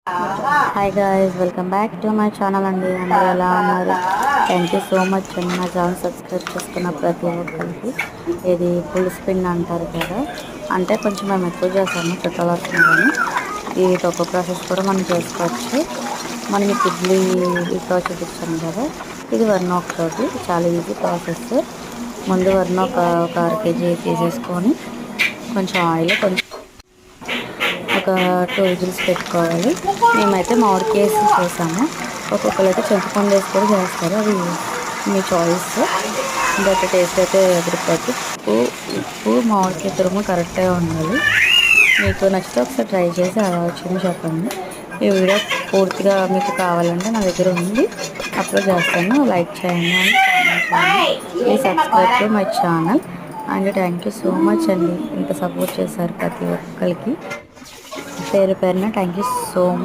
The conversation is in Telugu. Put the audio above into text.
Hi guys, welcome back to my channel అండి. అందరూ ఎలా ఉన్నారు? థ్యాంక్ యూ సో మచ్ అండి నా ఛానల్ సబ్స్క్రైబ్ చేసుకున్న ప్రతి ఒక్కరికి. ఇది పులుసు పిండి అంటారు కదా, అంటే కొంచెం మేము ఎక్కువ చేస్తాము చుట్టాలు వస్తున్నారని. ఇది ఒక ప్రాసెస్ కూడా మనం చేసుకోవచ్చు. మనం మీకు ఇడ్లీ ఇట్లా చూపించాను కదా, ఇది వర్ణోక్తోటి చాలా ఈజీ ప్రాసెస్. ముందు ఒక అర కేజీ తీసేసుకొని కొంచెం ఆయిల్, కొంచెం ఒక 2 విజిల్స్ పెట్టుకోవాలి. మేమైతే మామిడికేసి చేసాము. ఒక్కొక్కరు అయితే చింతపండు వేసి కూడా చేస్తారు, అది మీ చాయిస్. బట్ టేస్ట్ అయితే ఎదురుపోద్ది. ఉప్పు మామిడికాయ తురుము కరెక్ట్గా ఉండాలి. మీకు నచ్చితే ఒకసారి ట్రై చేసి అలా వచ్చింది చెప్పండి. ఈ వీడియో పూర్తిగా మీకు కావాలంటే నా దగ్గర ఉంది, అప్లోడ్ చేస్తాను. లైక్ చేయండి అండ్ కామెంట్ చేయండి. Please subscribe to my channel and thank you so much అండి. ఇంత సపోర్ట్ చేశారు ప్రతి ఒక్కరికి. పేరు పేరున థ్యాంక్ యూ సో మచ్.